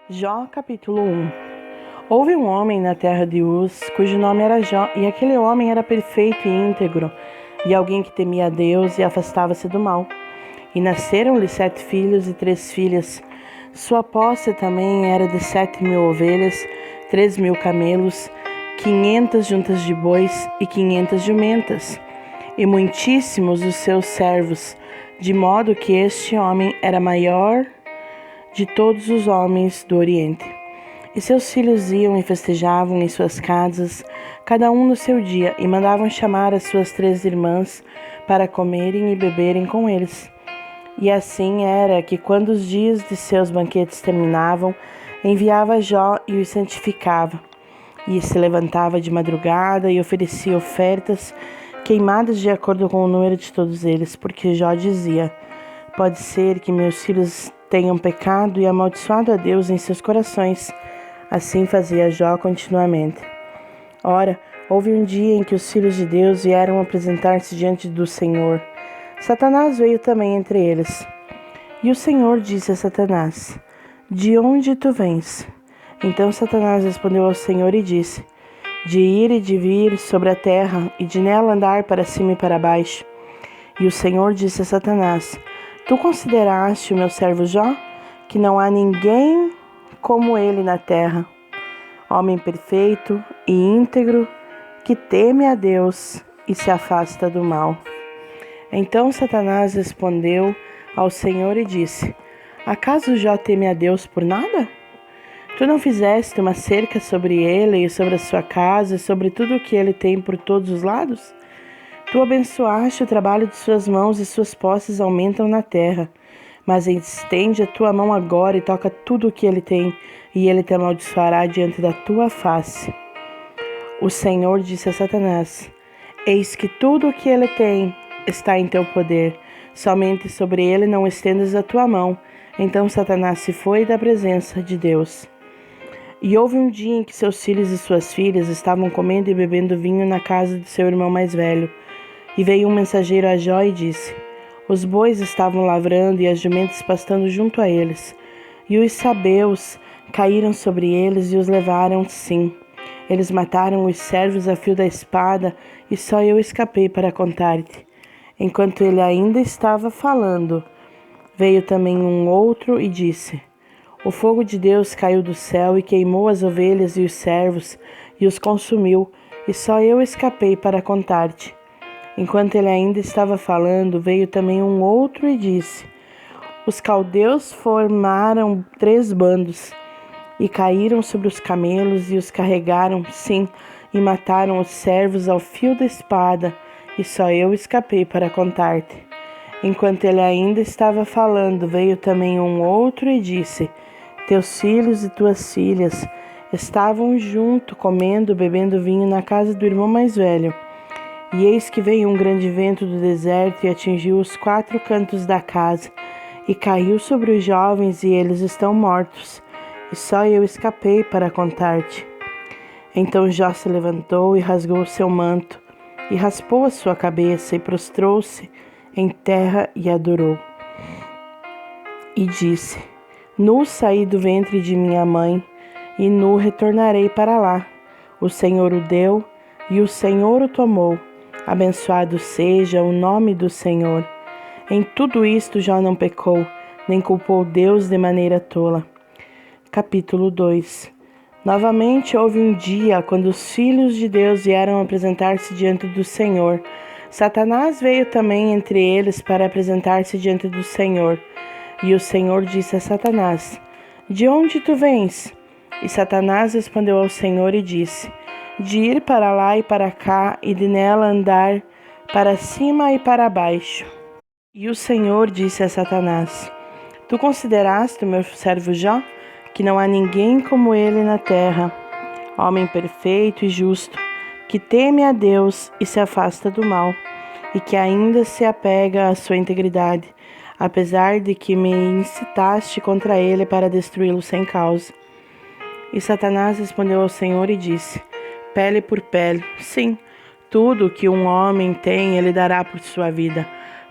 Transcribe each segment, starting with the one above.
Jó capítulo 1. Houve um homem na terra de Uz, cujo nome era Jó, e aquele homem era perfeito e íntegro, e alguém que temia a Deus e afastava-se do mal. E nasceram-lhe 7 filhos e 3 filhas. Sua posse também era de 7.000 ovelhas, 3.000 camelos, 500 juntas de bois e 500 jumentas, e muitíssimos os seus servos, de modo que este homem era maior de todos os homens do Oriente. E seus filhos iam e festejavam em suas casas, cada um no seu dia, e mandavam chamar as suas 3 irmãs para comerem e beberem com eles. E assim era que, quando os dias de seus banquetes terminavam, enviava Jó e os santificava. E se levantava de madrugada e oferecia ofertas queimadas de acordo com o número de todos eles, porque Jó dizia: pode ser que meus filhos tenham pecado e amaldiçoado a Deus em seus corações. Assim fazia Jó continuamente. Ora, houve um dia em que os filhos de Deus vieram apresentar-se diante do Senhor. Satanás veio também entre eles. E o Senhor disse a Satanás: de onde tu vens? Então Satanás respondeu ao Senhor e disse: de ir e de vir sobre a terra, e de nela andar para cima e para baixo. E o Senhor disse a Satanás: tu consideraste o meu servo Jó, que não há ninguém como ele na terra, homem perfeito e íntegro, que teme a Deus e se afasta do mal. Então Satanás respondeu ao Senhor e disse: acaso Jó teme a Deus por nada? Tu não fizeste uma cerca sobre ele e sobre a sua casa e sobre tudo o que ele tem por todos os lados? Tu abençoaste o trabalho de suas mãos e suas posses aumentam na terra. Mas estende a tua mão agora e toca tudo o que ele tem, e ele te amaldiçoará diante da tua face. O Senhor disse a Satanás: eis que tudo o que ele tem está em teu poder, somente sobre ele não estendas a tua mão. Então Satanás se foi da presença de Deus. E houve um dia em que seus filhos e suas filhas estavam comendo e bebendo vinho na casa de seu irmão mais velho. E veio um mensageiro a Jó e disse: os bois estavam lavrando e as jumentas pastando junto a eles. E os sabeus caíram sobre eles e os levaram, sim. Eles mataram os servos a fio da espada, e só eu escapei para contar-te. Enquanto ele ainda estava falando, veio também um outro e disse: o fogo de Deus caiu do céu e queimou as ovelhas e os servos, e os consumiu, e só eu escapei para contar-te. Enquanto ele ainda estava falando, veio também um outro e disse: os caldeus formaram 3 bandos, e caíram sobre os camelos e os carregaram, sim, e mataram os servos ao fio da espada, e só eu escapei para contar-te. Enquanto ele ainda estava falando, veio também um outro e disse: teus filhos e tuas filhas estavam junto, comendo, bebendo vinho na casa do irmão mais velho. E eis que veio um grande vento do deserto e atingiu os 4 cantos da casa, e caiu sobre os jovens, e eles estão mortos, e só eu escapei para contar-te. Então Jó se levantou e rasgou o seu manto, e raspou a sua cabeça, e prostrou-se em terra e adorou. E disse: nu saí do ventre de minha mãe, e nu retornarei para lá. O Senhor o deu, e o Senhor o tomou. Abençoado seja o nome do Senhor. Em tudo isto Jó não pecou, nem culpou Deus de maneira tola. Capítulo 2. Novamente houve um dia quando os filhos de Deus vieram apresentar-se diante do Senhor. Satanás veio também entre eles para apresentar-se diante do Senhor. E o Senhor disse a Satanás: de onde tu vens? E Satanás respondeu ao Senhor e disse: de ir para lá e para cá, e de nela andar para cima e para baixo. E o Senhor disse a Satanás: tu consideraste o meu servo Jó, que não há ninguém como ele na terra, homem perfeito e justo, que teme a Deus e se afasta do mal, e que ainda se apega à sua integridade, apesar de que me incitaste contra ele para destruí-lo sem causa. E Satanás respondeu ao Senhor e disse: pele por pele, sim, tudo que um homem tem ele dará por sua vida.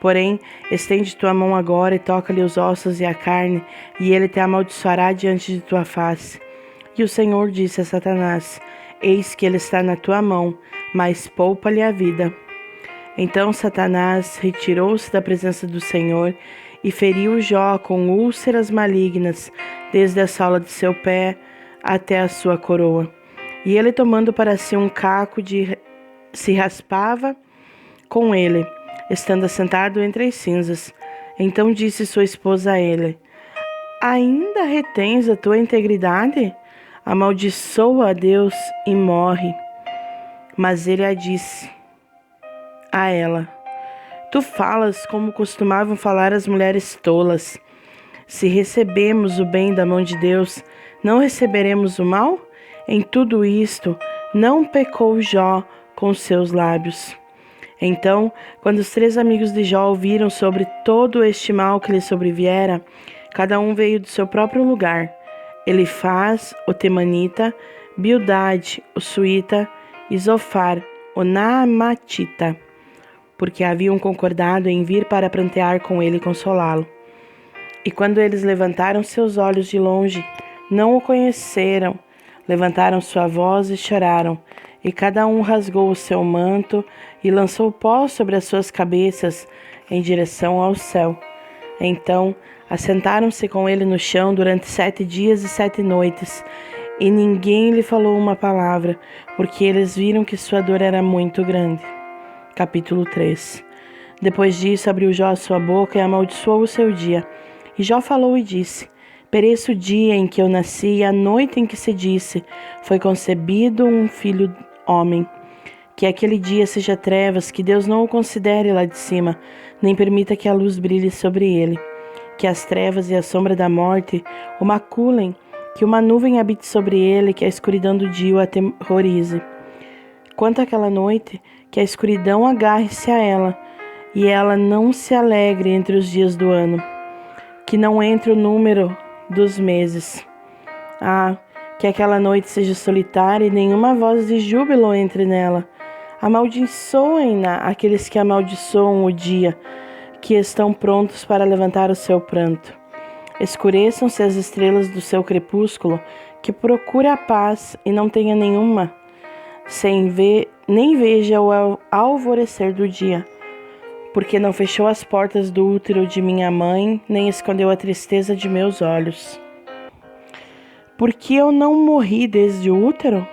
Porém, estende tua mão agora e toca-lhe os ossos e a carne, e ele te amaldiçoará diante de tua face. E o Senhor disse a Satanás: Eis que ele está na tua mão, mas poupa-lhe a vida. Então Satanás retirou-se da presença do Senhor e feriu Jó com úlceras malignas, desde a sola de seu pé até a sua coroa. E ele, tomando para si um caco, se raspava com ele, estando assentado entre as cinzas. Então disse sua esposa a ele: Ainda retens a tua integridade? Amaldiçoa a Deus e morre. Mas ele a disse a ela: Tu falas como costumavam falar as mulheres tolas. Se recebemos o bem da mão de Deus, não receberemos o mal? Em tudo isto, não pecou Jó com seus lábios. Então, quando os 3 amigos de Jó ouviram sobre todo este mal que lhe sobreviera, cada um veio do seu próprio lugar. Elifaz, o temanita, Bildade, o suíta, e Zofar, o naamatita, porque haviam concordado em vir para prantear com ele e consolá-lo. E quando eles levantaram seus olhos de longe, não o conheceram, levantaram sua voz e choraram, e cada um rasgou o seu manto e lançou pó sobre as suas cabeças em direção ao céu. Então assentaram-se com ele no chão durante 7 dias e 7 noites, e ninguém lhe falou uma palavra, porque eles viram que sua dor era muito grande. Capítulo 3. Depois disso abriu Jó a sua boca e amaldiçoou o seu dia. E Jó falou e disse: Pereça o dia em que eu nasci e a noite em que se disse: Foi concebido um filho homem. Que aquele dia seja trevas, que Deus não o considere lá de cima, nem permita que a luz brilhe sobre ele. Que as trevas e a sombra da morte o maculem, que uma nuvem habite sobre ele, que a escuridão do dia o aterrorize. Quanto àquela noite, que a escuridão agarre-se a ela, e ela não se alegre entre os dias do ano. Que não entre o número dos meses. Que aquela noite seja solitária e nenhuma voz de júbilo entre nela. Amaldiçoem-na aqueles que amaldiçoam o dia, que estão prontos para levantar o seu pranto. Escureçam-se as estrelas do seu crepúsculo, que procure a paz e não tenha nenhuma, nem veja o alvorecer do dia, porque não fechou as portas do útero de minha mãe, nem escondeu a tristeza de meus olhos. Por que eu não morri desde o útero?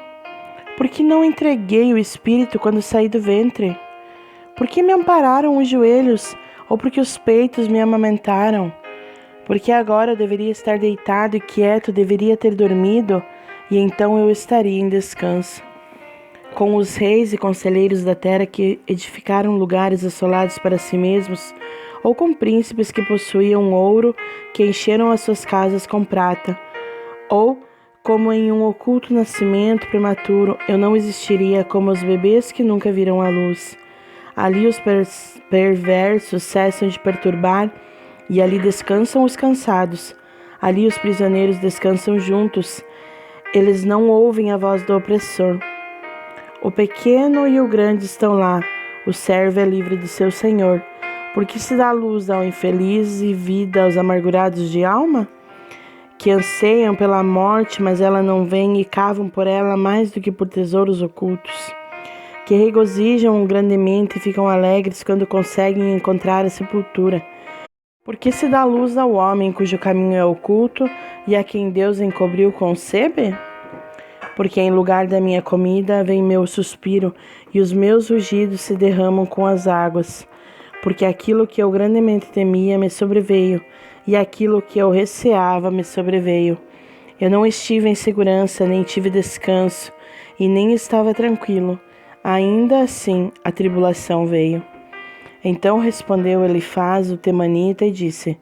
Por que não entreguei o espírito quando saí do ventre? Por que me ampararam os joelhos, ou porque os peitos me amamentaram? Porque agora eu deveria estar deitado e quieto, deveria ter dormido, e então eu estaria em descanso. Com os reis e conselheiros da terra que edificaram lugares assolados para si mesmos, ou com príncipes que possuíam ouro, que encheram as suas casas com prata, ou como em um oculto nascimento prematuro, eu não existiria como os bebês que nunca viram a luz. Ali os perversos cessam de perturbar, e ali descansam os cansados. Ali os prisioneiros descansam juntos. Eles não ouvem a voz do opressor. O pequeno e o grande estão lá. O servo é livre de seu senhor. Porque se dá luz ao infeliz e vida aos amargurados de alma? Que anseiam pela morte, mas ela não vem, e cavam por ela mais do que por tesouros ocultos. Que regozijam grandemente e ficam alegres quando conseguem encontrar a sepultura. Porque se dá luz ao homem cujo caminho é oculto, e a quem Deus encobriu com sebe? Porque em lugar da minha comida vem meu suspiro, e os meus rugidos se derramam com as águas. Porque aquilo que eu grandemente temia me sobreveio, e aquilo que eu receava me sobreveio. Eu não estive em segurança, nem tive descanso, e nem estava tranquilo. Ainda assim a tribulação veio. Então respondeu Elifaz, o temanita, e disse: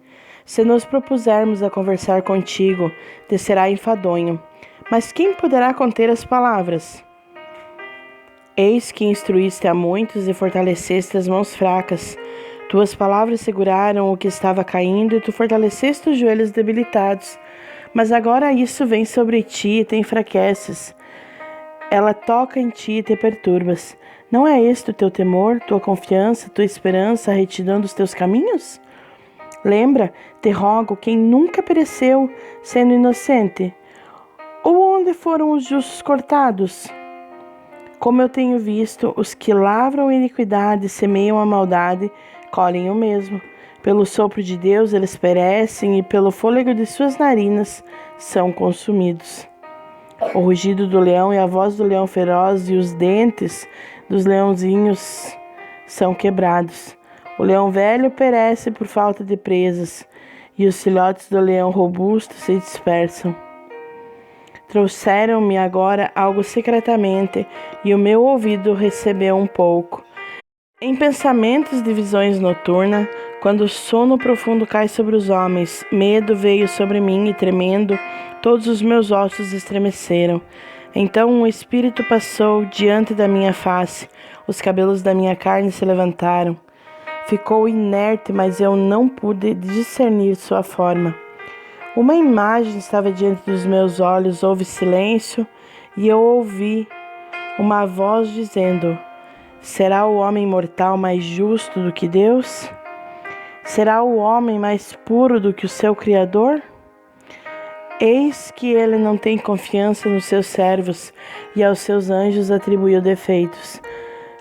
Se nos propusermos a conversar contigo, te será enfadonho. Mas quem poderá conter as palavras? Eis que instruíste a muitos e fortaleceste as mãos fracas. Tuas palavras seguraram o que estava caindo, e tu fortaleceste os joelhos debilitados. Mas agora isso vem sobre ti e te enfraqueces. ela toca em ti e te perturbas. Não é este o teu temor, tua confiança, tua esperança, a retidão dos teus caminhos? Lembra, te rogo, quem nunca pereceu, sendo inocente? Ou onde foram os justos cortados? Como eu tenho visto, os que lavram iniquidade e semeiam a maldade, colhem o mesmo. Pelo sopro de Deus eles perecem e pelo fôlego de suas narinas são consumidos. O rugido do leão e a voz do leão feroz e os dentes dos leãozinhos são quebrados. O leão velho perece por falta de presas e os filhotes do leão robusto se dispersam. Trouxeram-me agora algo secretamente, e o meu ouvido recebeu um pouco. Em pensamentos de visões noturnas, quando o sono profundo cai sobre os homens, medo veio sobre mim e tremendo, todos os meus ossos estremeceram. Então um espírito passou diante da minha face, os cabelos da minha carne se levantaram. Ficou inerte, mas eu não pude discernir sua forma. Uma imagem estava diante dos meus olhos, houve silêncio e eu ouvi uma voz dizendo: será o homem mortal mais justo do que Deus? Será o homem mais puro do que o seu Criador? Eis que ele não tem confiança nos seus servos e aos seus anjos atribuiu defeitos,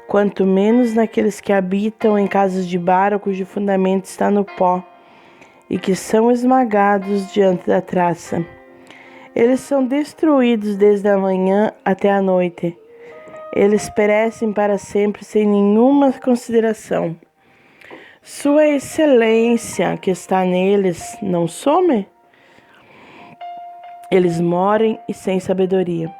quanto menos naqueles que habitam em casas de barro cujo fundamento está no pó e que são esmagados diante da traça. Eles são destruídos desde a manhã até a noite. Eles perecem para sempre sem nenhuma consideração. Sua excelência que está neles não some? Eles morem e sem sabedoria.